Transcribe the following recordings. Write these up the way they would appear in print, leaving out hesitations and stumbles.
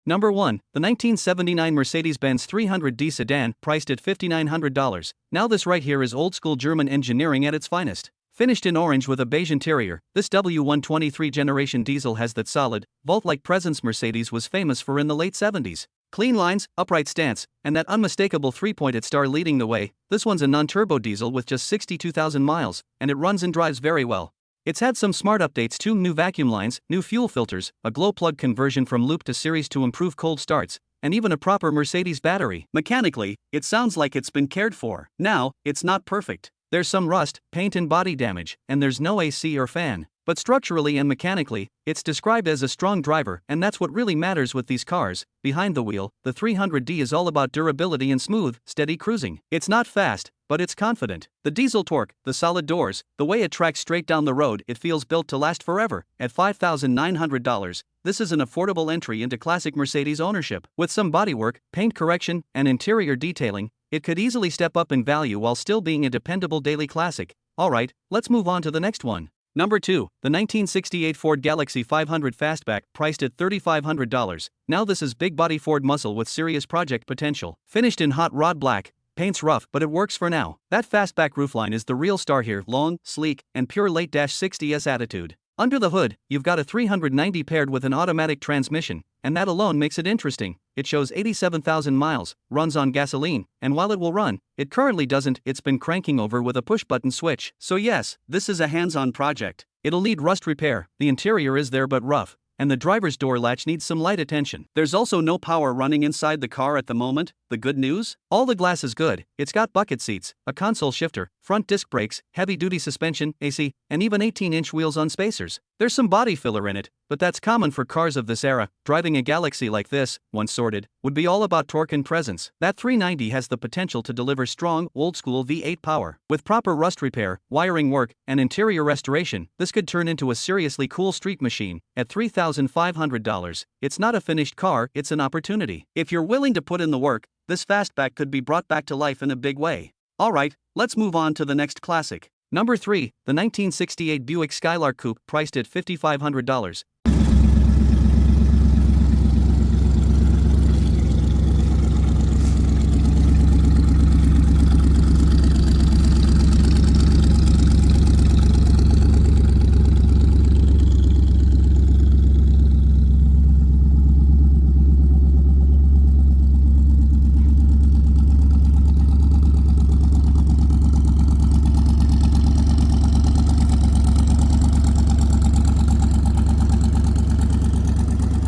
Number 1. The 1979 Mercedes-Benz 300D sedan, priced at $5,900. Now this right here is old-school German engineering at its finest. Finished in orange with a beige interior, this W123 generation diesel has that solid, vault-like presence Mercedes was famous for in the late 70s. Clean lines, upright stance, and that unmistakable three-pointed star leading the way. This one's a non-turbo diesel with just 62,000 miles, and it runs and drives very well. It's had some smart updates too: new vacuum lines, new fuel filters, a glow plug conversion from loop to series to improve cold starts, and even a proper Mercedes battery. Mechanically, it sounds like it's been cared for. Now, it's not perfect. There's some rust, paint and body damage, and there's no AC or fan. But structurally and mechanically, it's described as a strong driver, and that's what really matters with these cars. Behind the wheel, the 300D is all about durability and smooth, steady cruising. It's not fast, but it's confident. The diesel torque, the solid doors, the way it tracks straight down the road, it feels built to last forever. At $5,900, this is an affordable entry into classic Mercedes ownership. With some bodywork, paint correction, and interior detailing, it could easily step up in value while still being a dependable daily classic. Alright, let's move on to the next one. Number 2. The 1968 Ford Galaxy 500 Fastback, priced at $3,500. Now this is big body Ford muscle with serious project potential. Finished in hot rod black, paint's rough but it works for now. That fastback roofline is the real star here: long, sleek, and pure late-60s attitude. Under the hood, you've got a 390 paired with an automatic transmission, and that alone makes it interesting. It shows 87,000 miles, runs on gasoline, and while it will run, it currently doesn't. It's been cranking over with a push-button switch. So yes, this is a hands-on project. It'll need rust repair, the interior is there but rough, and the driver's door latch needs some light attention. There's also no power running inside the car at the moment. The good news? All the glass is good. It's got bucket seats, a console shifter, front disc brakes, heavy-duty suspension, AC, and even 18-inch wheels on spacers. There's some body filler in it, but that's common for cars of this era. Driving a Galaxy like this, once sorted, would be all about torque and presence. That 390 has the potential to deliver strong, old-school V8 power. With proper rust repair, wiring work, and interior restoration, this could turn into a seriously cool street machine. At $3,500, it's not a finished car, it's an opportunity. If you're willing to put in the work, this fastback could be brought back to life in a big way. Alright, let's move on to the next classic. Number 3. The 1968 Buick Skylark Coupe, priced at $5,500.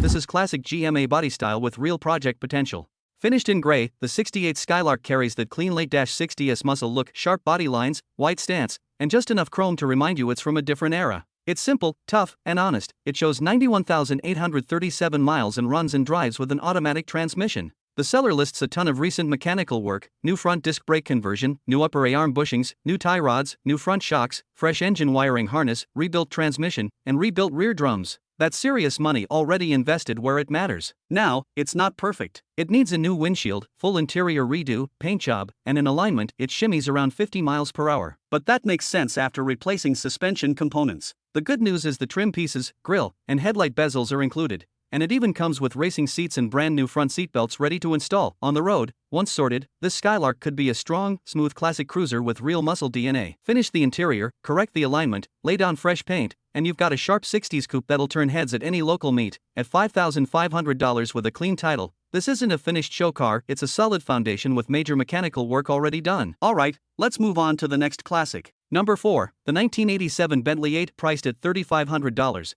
This is classic GMA body style with real project potential. Finished in gray, the 68 Skylark carries that clean late-60s muscle look, sharp body lines, white stance, and just enough chrome to remind you it's from a different era. It's simple, tough, and honest. It shows 91,837 miles and runs and drives with an automatic transmission. The seller lists a ton of recent mechanical work: new front disc brake conversion, new upper A-arm bushings, new tie rods, new front shocks, fresh engine wiring harness, rebuilt transmission, and rebuilt rear drums. That's serious money already invested where it matters. Now, it's not perfect. It needs a new windshield, full interior redo, paint job, and in alignment, it shimmies around 50 miles per hour. But that makes sense after replacing suspension components. The good news is the trim pieces, grille, and headlight bezels are included, and it even comes with racing seats and brand new front seat belts ready to install. On the road, once sorted, this Skylark could be a strong, smooth classic cruiser with real muscle DNA. Finish the interior, correct the alignment, lay down fresh paint, and you've got a sharp 60s coupe that'll turn heads at any local meet. At $5,500 with a clean title, this isn't a finished show car, it's a solid foundation with major mechanical work already done. Alright, let's move on to the next classic. Number 4. The 1987 Bentley 8, priced at $3,500.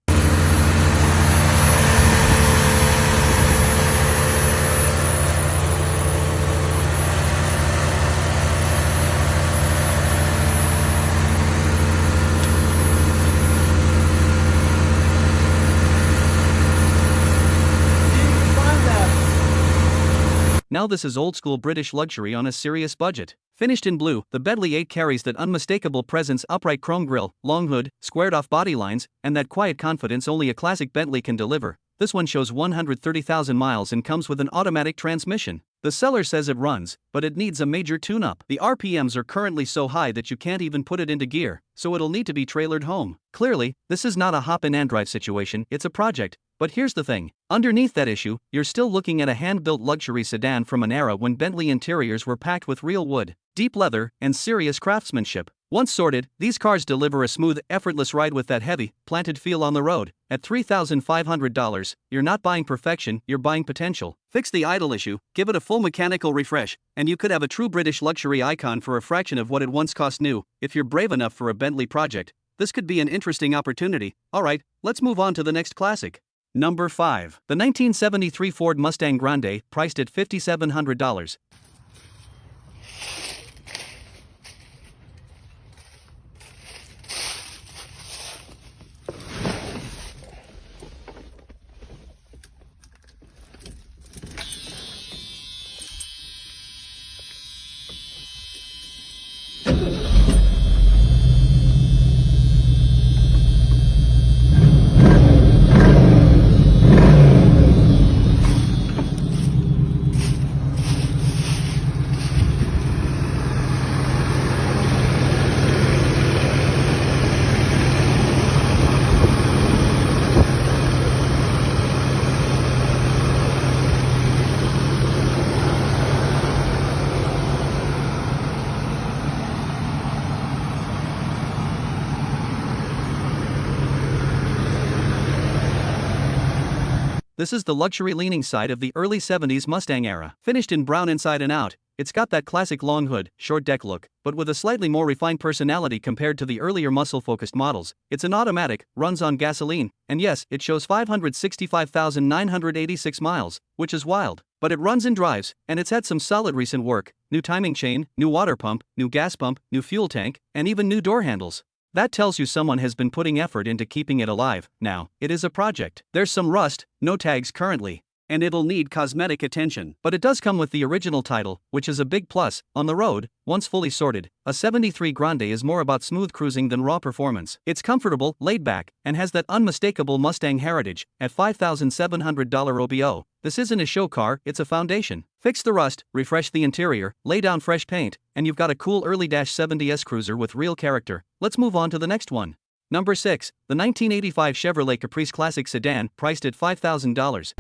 Now this is old-school British luxury on a serious budget. Finished in blue, the Bentley 8 carries that unmistakable presence: upright chrome grille, long hood, squared-off body lines, and that quiet confidence only a classic Bentley can deliver. This one shows 130,000 miles and comes with an automatic transmission. The seller says it runs, but it needs a major tune-up. The RPMs are currently so high that you can't even put it into gear, so it'll need to be trailered home. Clearly, this is not a hop-in and drive situation, it's a project, But here's the thing, underneath that issue, you're still looking at a hand-built luxury sedan from an era when Bentley interiors were packed with real wood, deep leather, and serious craftsmanship. Once sorted, these cars deliver a smooth, effortless ride with that heavy, planted feel on the road. At $3,500, you're not buying perfection, you're buying potential. Fix the idle issue, give it a full mechanical refresh, and you could have a true British luxury icon for a fraction of what it once cost new. If you're brave enough for a Bentley project, this could be an interesting opportunity. Alright, let's move on to the next classic. Number 5. The 1973 Ford Mustang Grande, priced at $5,700. This is the luxury-leaning side of the early 70s Mustang era. Finished in brown inside and out, it's got that classic long hood, short deck look, but with a slightly more refined personality compared to the earlier muscle-focused models. It's an automatic, runs on gasoline, and yes, it shows 565,986 miles, which is wild. But it runs and drives, and it's had some solid recent work: new timing chain, new water pump, new gas pump, new fuel tank, and even new door handles. That tells you someone has been putting effort into keeping it alive. Now, it is a project. There's some rust, no tags currently, and it'll need cosmetic attention. But it does come with the original title, which is a big plus. On the road, once fully sorted, a 73 Grande is more about smooth cruising than raw performance. It's comfortable, laid back, and has that unmistakable Mustang heritage. At $5,700 OBO, this isn't a show car, it's a foundation. Fix the rust, refresh the interior, lay down fresh paint, and you've got a cool early -70s cruiser with real character. Let's move on to the next one. Number 6. The 1985 Chevrolet Caprice Classic Sedan, priced at $5,000.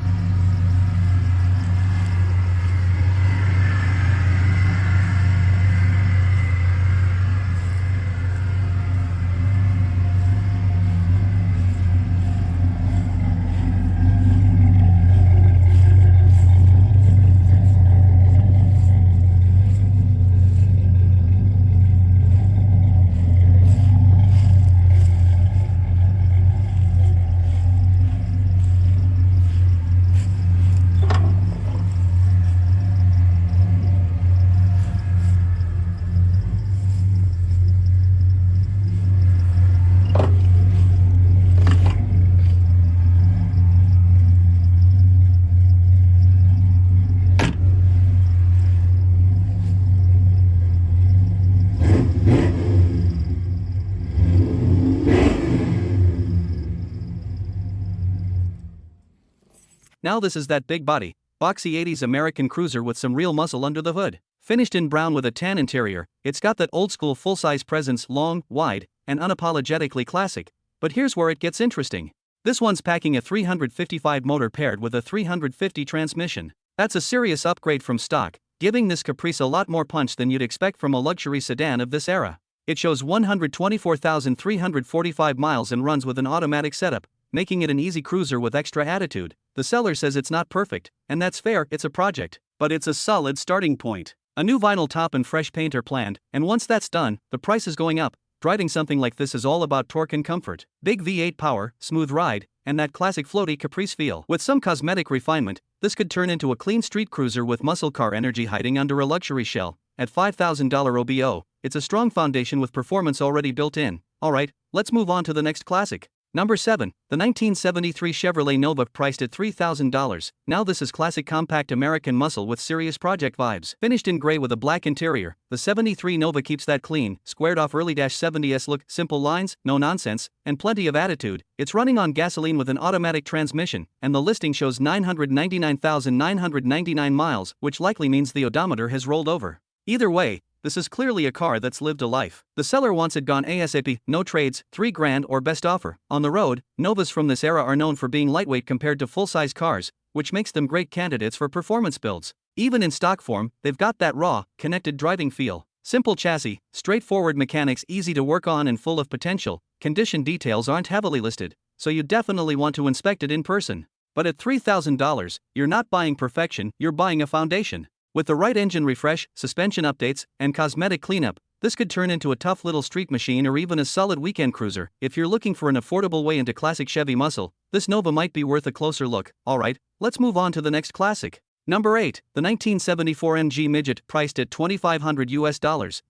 Now this is that big body, boxy 80s American cruiser with some real muscle under the hood. Finished in brown with a tan interior, it's got that old-school full-size presence, long, wide, and unapologetically classic. But here's where it gets interesting. This one's packing a 355 motor paired with a 350 transmission. That's a serious upgrade from stock, giving this Caprice a lot more punch than you'd expect from a luxury sedan of this era. It shows 124,345 miles and runs with an automatic setup, making it an easy cruiser with extra attitude. The seller says it's not perfect, and that's fair, it's a project, but it's a solid starting point. A new vinyl top and fresh paint are planned, and once that's done, the price is going up. Driving something like this is all about torque and comfort. Big V8 power, smooth ride, and that classic floaty Caprice feel. With some cosmetic refinement, this could turn into a clean street cruiser with muscle car energy hiding under a luxury shell. At $5,000 OBO, it's a strong foundation with performance already built in. Alright, let's move on to the next classic. Number 7. The 1973 Chevrolet Nova, priced at $3,000. Now this is classic compact American muscle with serious project vibes. Finished in gray with a black interior, the 73 Nova keeps that clean, squared-off early -70s look, simple lines, no nonsense, and plenty of attitude. It's running on gasoline with an automatic transmission, and the listing shows 999,999 miles, which likely means the odometer has rolled over. Either way, this is clearly a car that's lived a life. The seller wants it gone ASAP, no trades, 3 grand or best offer. On the road, Novas from this era are known for being lightweight compared to full-size cars, which makes them great candidates for performance builds. Even in stock form, they've got that raw, connected driving feel. Simple chassis, straightforward mechanics, easy to work on and full of potential. Condition details aren't heavily listed, so you definitely want to inspect it in person. But at $3,000, you're not buying perfection, you're buying a foundation. With the right engine refresh, suspension updates, and cosmetic cleanup, this could turn into a tough little street machine or even a solid weekend cruiser. If you're looking for an affordable way into classic Chevy muscle, this Nova might be worth a closer look. Alright, let's move on to the next classic. Number 8, the 1974 MG Midget, priced at $2,500 US.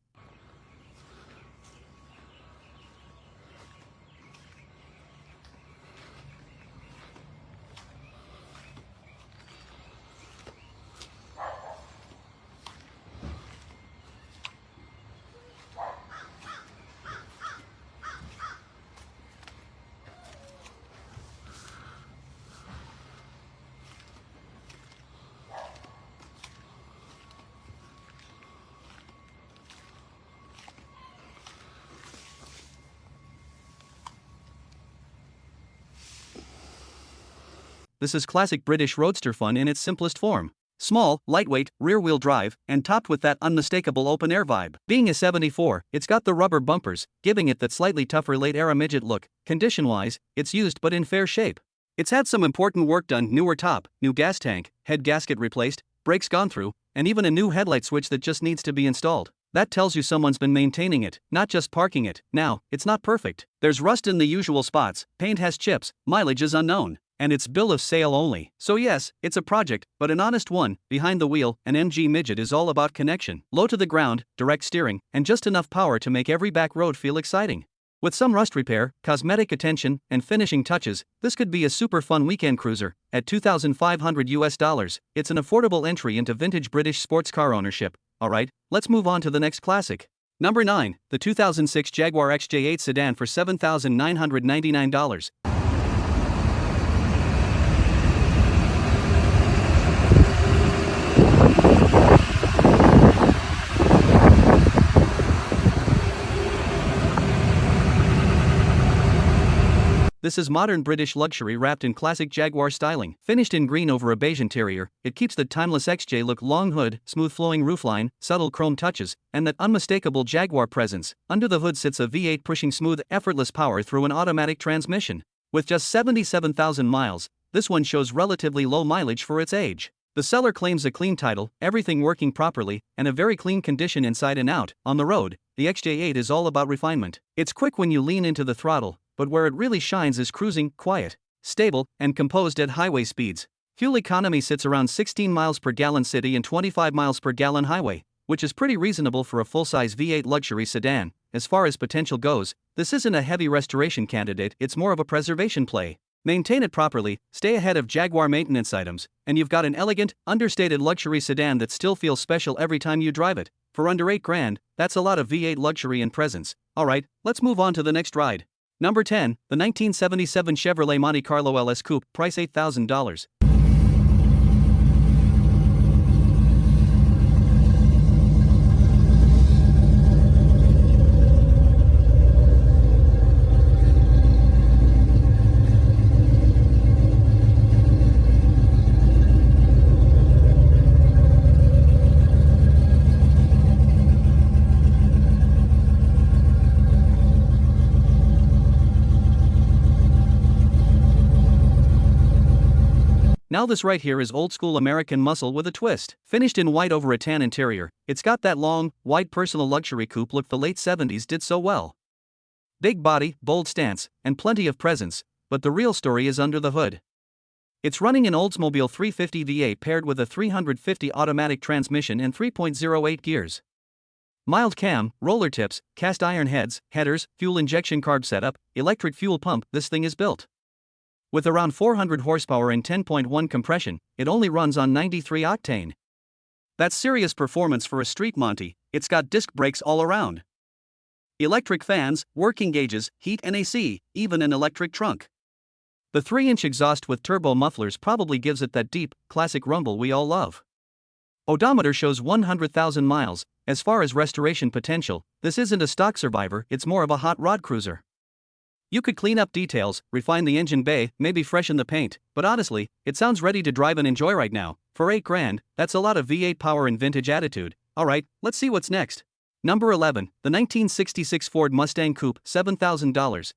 This is classic British roadster fun in its simplest form. Small, lightweight, rear-wheel drive, and topped with that unmistakable open-air vibe. Being a 74, it's got the rubber bumpers, giving it that slightly tougher late-era midget look. Condition-wise, it's used but in fair shape. It's had some important work done: newer top, new gas tank, head gasket replaced, brakes gone through, and even a new headlight switch that just needs to be installed. That tells you someone's been maintaining it, not just parking it. Now, it's not perfect. There's rust in the usual spots, paint has chips, mileage is unknown, and it's bill of sale only. So yes, it's a project, but an honest one. Behind the wheel, an MG Midget is all about connection. Low to the ground, direct steering, and just enough power to make every back road feel exciting. With some rust repair, cosmetic attention, and finishing touches, this could be a super fun weekend cruiser. At $2,500 US, it's an affordable entry into vintage British sports car ownership. Alright, let's move on to the next classic. Number 9, the 2006 Jaguar XJ8 sedan for $7,999. This is modern British luxury wrapped in classic Jaguar styling. Finished in green over a beige interior, it keeps the timeless XJ look: long hood, smooth flowing roofline, subtle chrome touches, and that unmistakable Jaguar presence. Under the hood sits a V8 pushing smooth, effortless power through an automatic transmission. With just 77,000 miles, this one shows relatively low mileage for its age. The seller claims a clean title, everything working properly, and a very clean condition inside and out. On the road, the XJ8 is all about refinement. It's quick when you lean into the throttle, but where it really shines is cruising, quiet, stable, and composed at highway speeds. Fuel economy sits around 16 miles per gallon city and 25 miles per gallon highway, which is pretty reasonable for a full-size V8 luxury sedan. As far as potential goes, this isn't a heavy restoration candidate, it's more of a preservation play. Maintain it properly, stay ahead of Jaguar maintenance items, and you've got an elegant, understated luxury sedan that still feels special every time you drive it. For under 8 grand, that's a lot of V8 luxury and presence. Alright, let's move on to the next ride. Number 10, the 1977 Chevrolet Monte Carlo LS Coupe, price $8,000. Now this right here is old school American muscle with a twist. Finished in white over a tan interior, it's got that long, white personal luxury coupe look the late 70s did so well. Big body, bold stance, and plenty of presence, but the real story is under the hood. It's running an Oldsmobile 350 V8 paired with a 350 automatic transmission and 3.08 gears. Mild cam, roller tips, cast iron heads, headers, fuel injection carb setup, electric fuel pump. This thing is built. With around 400 horsepower and 10.1 compression, it only runs on 93 octane. That's serious performance for a street Monty. It's got disc brakes all around, electric fans, working gauges, heat and AC, even an electric trunk. The 3-inch exhaust with turbo mufflers probably gives it that deep, classic rumble we all love. Odometer shows 100,000 miles. As far as restoration potential, this isn't a stock survivor, it's more of a hot rod cruiser. You could clean up details, refine the engine bay, maybe freshen the paint, but honestly, it sounds ready to drive and enjoy right now. For $8,000, that's a lot of V8 power and vintage attitude. Alright, let's see what's next. Number 11, the 1966 Ford Mustang Coupe, $7,000.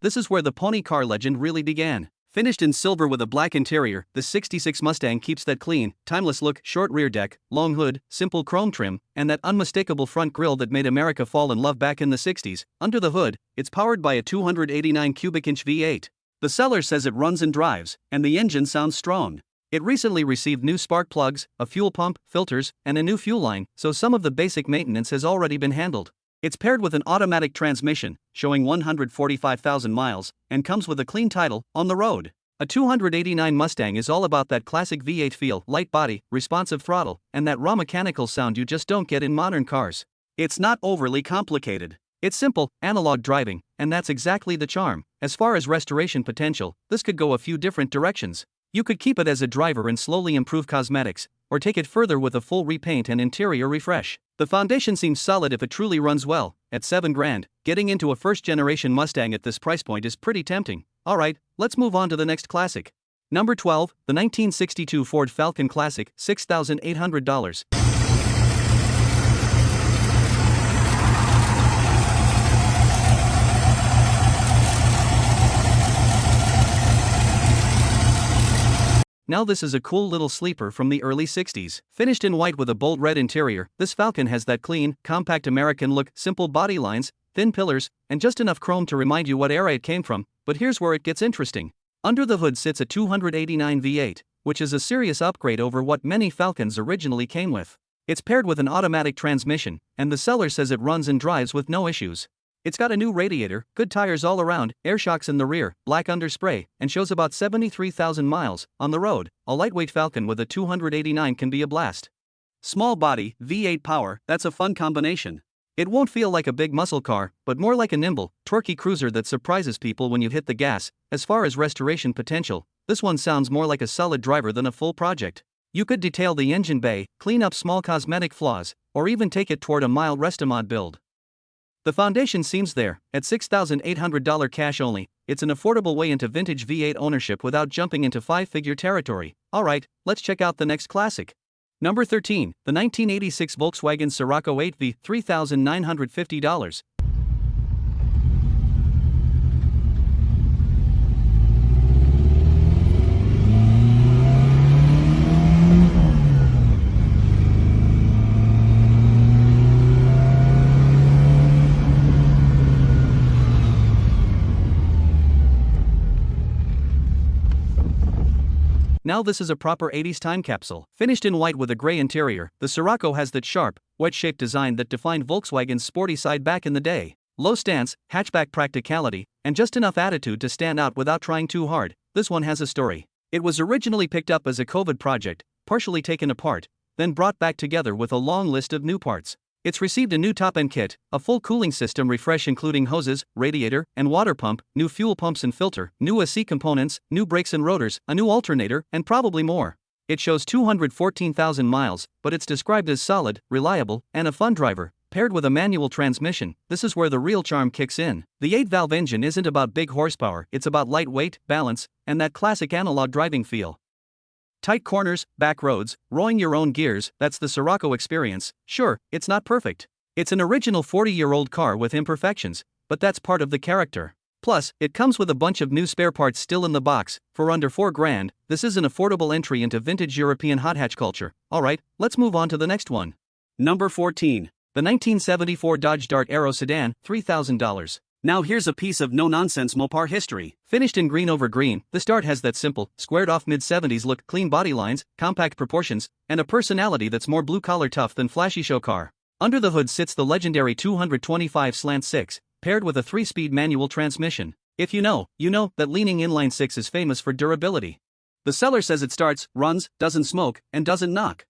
This is where the pony car legend really began. Finished in silver with a black interior, the 66 Mustang keeps that clean, timeless look, short rear deck, long hood, simple chrome trim, and that unmistakable front grille that made America fall in love back in the 60s. Under the hood, it's powered by a 289 cubic inch V8. The seller says it runs and drives, and the engine sounds strong. It recently received new spark plugs, a fuel pump, filters, and a new fuel line, so some of the basic maintenance has already been handled. It's paired with an automatic transmission, showing 145,000 miles, and comes with a clean title, On the Road. A 289 Mustang is all about that classic V8 feel, light body, responsive throttle, and that raw mechanical sound you just don't get in modern cars. It's not overly complicated. It's simple, analog driving, and that's exactly the charm. As far as restoration potential, this could go a few different directions. You could keep it as a driver and slowly improve cosmetics, or take it further with a full repaint and interior refresh. The foundation seems solid if it truly runs well. At $7,000, getting into a first-generation Mustang at this price point is pretty tempting. Alright, let's move on to the next classic. Number 12, the 1962 Ford Falcon Classic, $6,800. Now this is a cool little sleeper from the early 60s. Finished in white with a bold red interior, this Falcon has that clean, compact American look, simple body lines, thin pillars, and just enough chrome to remind you what era it came from. But here's where it gets interesting. Under the hood sits a 289 V8, which is a serious upgrade over what many Falcons originally came with. It's paired with an automatic transmission, and the seller says it runs and drives with no issues. It's got a new radiator, good tires all around, air shocks in the rear, black underspray, and shows about 73,000 miles on the road. A lightweight Falcon with a 289 can be a blast. Small body, V8 power, that's a fun combination. It won't feel like a big muscle car, but more like a nimble, torquey cruiser that surprises people when you hit the gas. As far as restoration potential, this one sounds more like a solid driver than a full project. You could detail the engine bay, clean up small cosmetic flaws, or even take it toward a mild restomod build. The foundation seems there. At $6,800 cash only, it's an affordable way into vintage V8 ownership without jumping into five-figure territory. Alright, let's check out the next classic. Number 13, the 1986 Volkswagen Scirocco 8V, $3,950. Now this is a proper 80s time capsule. Finished in white with a gray interior, the Scirocco has that sharp, wedge-shaped design that defined Volkswagen's sporty side back in the day. Low stance, hatchback practicality, and just enough attitude to stand out without trying too hard. This one has a story. It was originally picked up as a COVID project, partially taken apart, then brought back together with a long list of new parts. It's received a new top-end kit, a full cooling system refresh including hoses, radiator, and water pump, new fuel pumps and filter, new AC components, new brakes and rotors, a new alternator, and probably more. It shows 214,000 miles, but it's described as solid, reliable, and a fun driver. Paired with a manual transmission, this is where the real charm kicks in. The 8-valve engine isn't about big horsepower, it's about lightweight, balance, and that classic analog driving feel. Tight corners, back roads, rowing your own gears, that's the Scirocco experience. Sure, it's not perfect. It's an original 40-year-old car with imperfections, but that's part of the character. Plus, it comes with a bunch of new spare parts still in the box. For under $4,000, this is an affordable entry into vintage European hot hatch culture. Alright, let's move on to the next one. Number 14. The 1974 Dodge Dart Aero Sedan, $3,000. Now here's a piece of no-nonsense Mopar history. Finished in green over green, the Start has that simple, squared-off mid-70s look, clean body lines, compact proportions, and a personality that's more blue-collar tough than flashy show car. Under the hood sits the legendary 225/6, paired with a 3-speed manual transmission. If you know that leaning inline 6 is famous for durability. The seller says it starts, runs, doesn't smoke, and doesn't knock.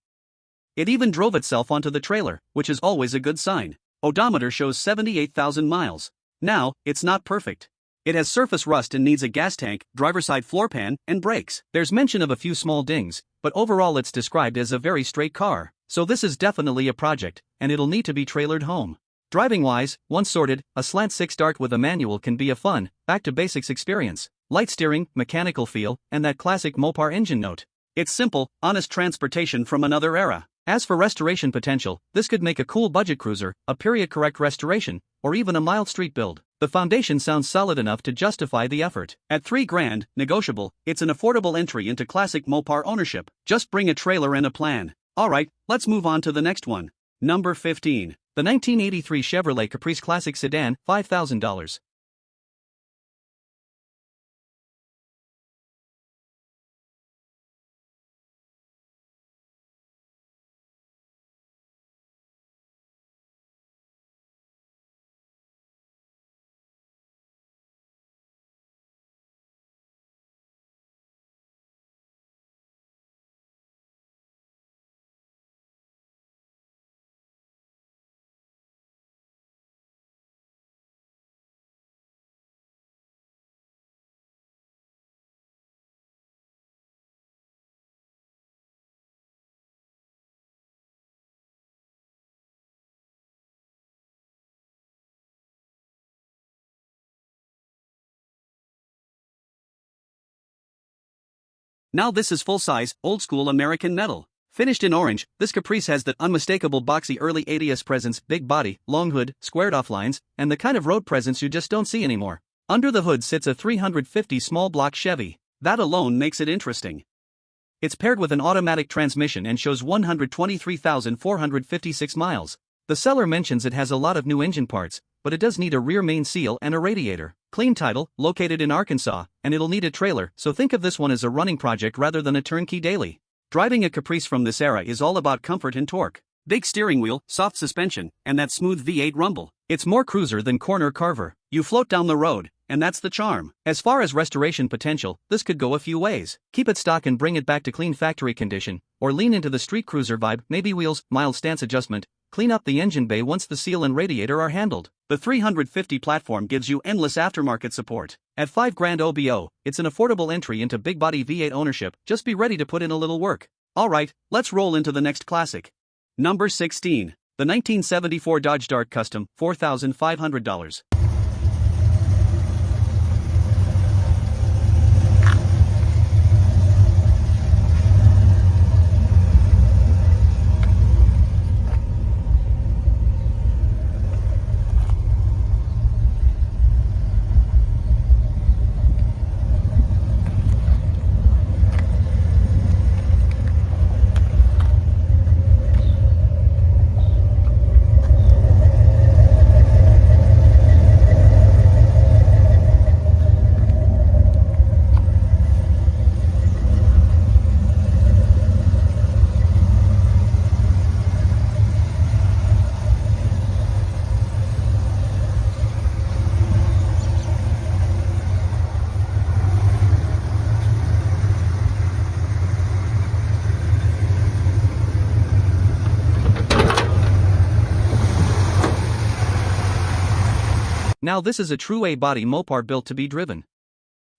It even drove itself onto the trailer, which is always a good sign. Odometer shows 78,000 miles. Now, it's not perfect. It has surface rust and needs a gas tank, driver's side floor pan, and brakes. There's mention of a few small dings, but overall it's described as a very straight car. So this is definitely a project, and it'll need to be trailered home. Driving-wise, once sorted, a slant 6 Dart with a manual can be a fun, back-to-basics experience. Light steering, mechanical feel, and that classic Mopar engine note. It's simple, honest transportation from another era. As for restoration potential, this could make a cool budget cruiser, a period-correct restoration, or even a mild street build. The foundation sounds solid enough to justify the effort. At $3,000, negotiable, it's an affordable entry into classic Mopar ownership. Just bring a trailer and a plan. Alright, let's move on to the next one. Number 15. The 1983 Chevrolet Caprice Classic Sedan, $5,000. Now this is full-size, old-school American metal. Finished in orange, this Caprice has that unmistakable boxy early 80s presence, big body, long hood, squared-off lines, and the kind of road presence you just don't see anymore. Under the hood sits a 350 small block Chevy. That alone makes it interesting. It's paired with an automatic transmission and shows 123,456 miles. The seller mentions it has a lot of new engine parts, but it does need a rear main seal and a radiator. Clean title, located in Arkansas, and it'll need a trailer, so think of this one as a running project rather than a turnkey daily. Driving a Caprice from this era is all about comfort and torque. Big steering wheel, soft suspension, and that smooth V8 rumble. It's more cruiser than corner carver. You float down the road, and that's the charm. As far as restoration potential, this could go a few ways. Keep it stock and bring it back to clean factory condition, or lean into the street cruiser vibe, maybe wheels, mild stance adjustment. Clean up the engine bay once the seal and radiator are handled. The 350 platform gives you endless aftermarket support. At $5,000 OBO, it's an affordable entry into big body V8 ownership. Just be ready to put in a little work. Alright, let's roll into the next classic. Number 16. The 1974 Dodge Dart Custom, $4,500. Now this is a true A-body Mopar built to be driven.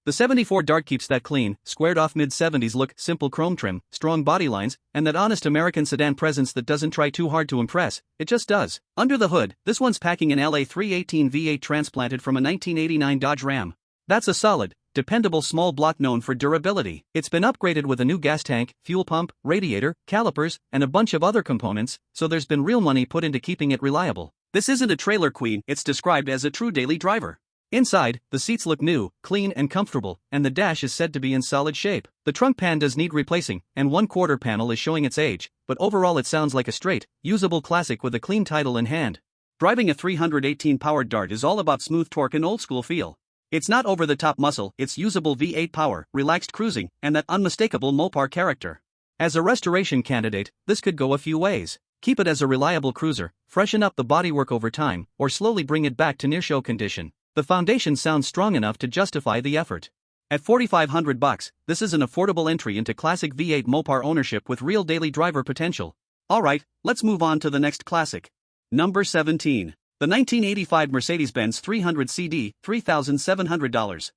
The 74 Dart keeps that clean, squared-off mid-70s look, simple chrome trim, strong body lines, and that honest American sedan presence that doesn't try too hard to impress. It just does. Under the hood, this one's packing an LA 318 V8 transplanted from a 1989 Dodge Ram. That's a solid, dependable small block known for durability. It's been upgraded with a new gas tank, fuel pump, radiator, calipers, and a bunch of other components, so there's been real money put into keeping it reliable. This isn't a trailer queen, it's described as a true daily driver. Inside, the seats look new, clean and comfortable, and the dash is said to be in solid shape. The trunk pan does need replacing, and one quarter panel is showing its age, but overall it sounds like a straight, usable classic with a clean title in hand. Driving a 318-powered Dart is all about smooth torque and old-school feel. It's not over-the-top muscle, it's usable V8 power, relaxed cruising, and that unmistakable Mopar character. As a restoration candidate, this could go a few ways. Keep it as a reliable cruiser, freshen up the bodywork over time, or slowly bring it back to near-show condition. The foundation sounds strong enough to justify the effort. At $4,500, this is an affordable entry into classic V8 Mopar ownership with real daily driver potential. Alright, let's move on to the next classic. Number 17. The 1985 Mercedes-Benz 300 CD, $3,700.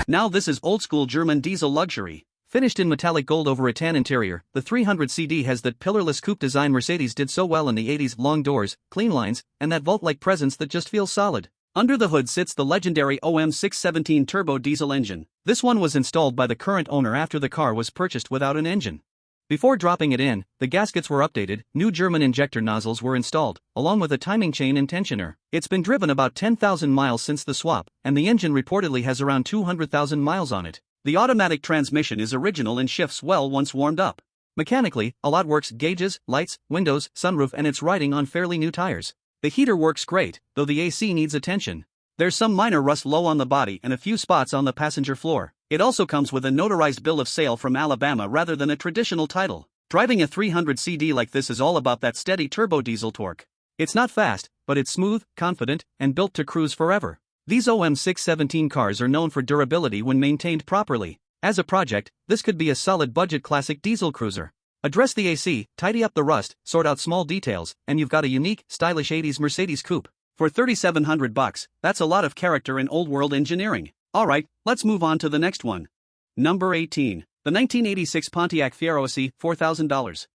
Now this is old-school German diesel luxury. Finished in metallic gold over a tan interior, the 300 CD has that pillarless coupe design Mercedes did so well in the 80s: long doors, clean lines, and that vault-like presence that just feels solid. Under the hood sits the legendary OM617 turbo diesel engine. This one was installed by the current owner after the car was purchased without an engine. Before dropping it in, the gaskets were updated, new German injector nozzles were installed, along with a timing chain and tensioner. It's been driven about 10,000 miles since the swap, and the engine reportedly has around 200,000 miles on it. The automatic transmission is original and shifts well once warmed up. Mechanically, a lot works: gauges, lights, windows, sunroof, and it's riding on fairly new tires. The heater works great, though the AC needs attention. There's some minor rust low on the body and a few spots on the passenger floor. It also comes with a notarized bill of sale from Alabama rather than a traditional title. Driving a 300 CD like this is all about that steady turbo diesel torque. It's not fast, but it's smooth, confident, and built to cruise forever. These OM617 cars are known for durability when maintained properly. As a project, this could be a solid budget classic diesel cruiser. Address the AC, tidy up the rust, sort out small details, and you've got a unique, stylish 80s Mercedes coupe. For $3,700, that's a lot of character and old-world engineering. Alright, let's move on to the next one. Number 18. The 1986 Pontiac Fiero SE, $4,000.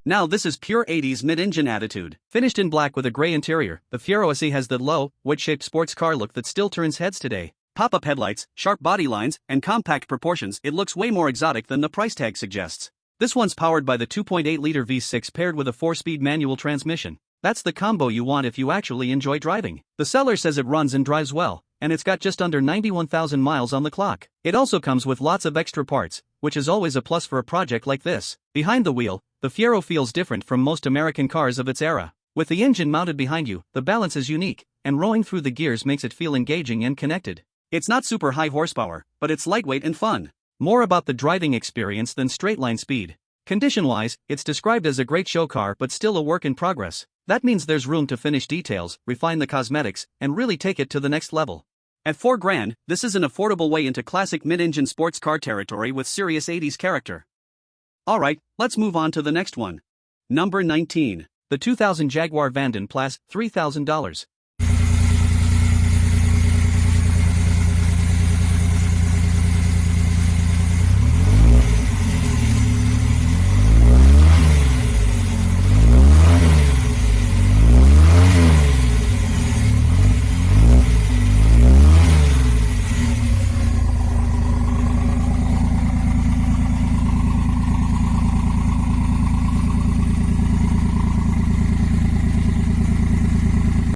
Now this is pure 80s mid-engine attitude. Finished in black with a gray interior, the Fiero SE has the low, wedge-shaped sports car look that still turns heads today. Pop-up headlights, sharp body lines, and compact proportions. It looks way more exotic than the price tag suggests. This one's powered by the 2.8-liter V6 paired with a 4-speed manual transmission. That's the combo you want if you actually enjoy driving. The seller says it runs and drives well, and it's got just under 91,000 miles on the clock. It also comes with lots of extra parts, which is always a plus for a project like this. Behind the wheel, the Fiero feels different from most American cars of its era. With the engine mounted behind you, the balance is unique, and rowing through the gears makes it feel engaging and connected. It's not super high horsepower, but it's lightweight and fun. More about the driving experience than straight-line speed. Condition-wise, it's described as a great show car but still a work in progress. That means there's room to finish details, refine the cosmetics, and really take it to the next level. At $4,000, this is an affordable way into classic mid-engine sports car territory with serious 80s character. Alright, let's move on to the next one. Number 19. The 2000 Jaguar Vanden Plas, $3,000.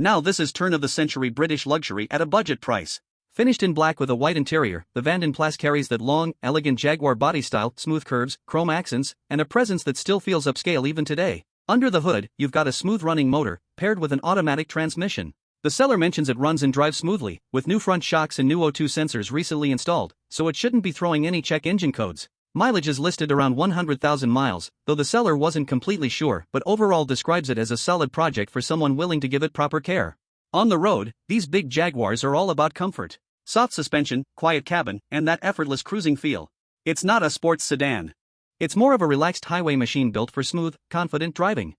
Now this is turn-of-the-century British luxury at a budget price. Finished in black with a white interior, the Vanden Plas carries that long, elegant Jaguar body style, smooth curves, chrome accents, and a presence that still feels upscale even today. Under the hood, you've got a smooth-running motor, paired with an automatic transmission. The seller mentions it runs and drives smoothly, with new front shocks and new O2 sensors recently installed, so it shouldn't be throwing any check engine codes. Mileage is listed around 100,000 miles, though the seller wasn't completely sure, but overall describes it as a solid project for someone willing to give it proper care. On the road, these big Jaguars are all about comfort. Soft suspension, quiet cabin, and that effortless cruising feel. It's not a sports sedan. It's more of a relaxed highway machine built for smooth, confident driving.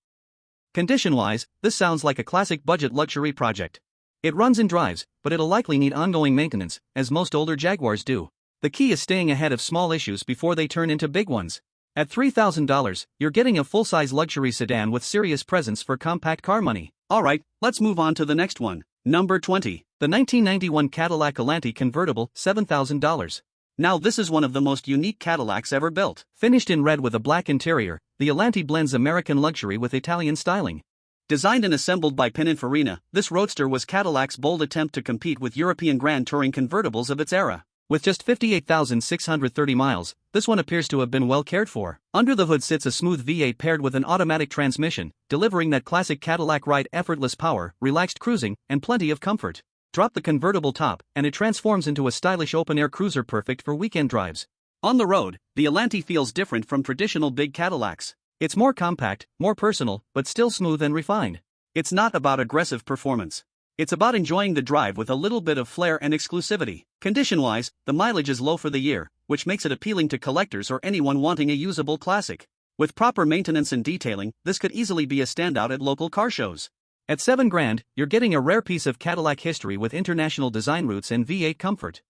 Condition-wise, this sounds like a classic budget luxury project. It runs and drives, but it'll likely need ongoing maintenance, as most older Jaguars do. The key is staying ahead of small issues before they turn into big ones. At $3,000, you're getting a full-size luxury sedan with serious presence for compact car money. Alright, let's move on to the next one. Number 20. The 1991 Cadillac Allanti convertible, $7,000. Now this is one of the most unique Cadillacs ever built. Finished in red with a black interior, the Allanti blends American luxury with Italian styling. Designed and assembled by Pininfarina, this roadster was Cadillac's bold attempt to compete with European Grand Touring convertibles of its era. With just 58,630 miles, this one appears to have been well cared for. Under the hood sits a smooth V8 paired with an automatic transmission, delivering that classic Cadillac ride: effortless power, relaxed cruising, and plenty of comfort. Drop the convertible top, and it transforms into a stylish open-air cruiser perfect for weekend drives. On the road, the Allanti feels different from traditional big Cadillacs. It's more compact, more personal, but still smooth and refined. It's not about aggressive performance. It's about enjoying the drive with a little bit of flair and exclusivity. Condition-wise, the mileage is low for the year, which makes it appealing to collectors or anyone wanting a usable classic. With proper maintenance and detailing, this could easily be a standout at local car shows. At $7,000, you're getting a rare piece of Cadillac history with international design roots and V8 comfort.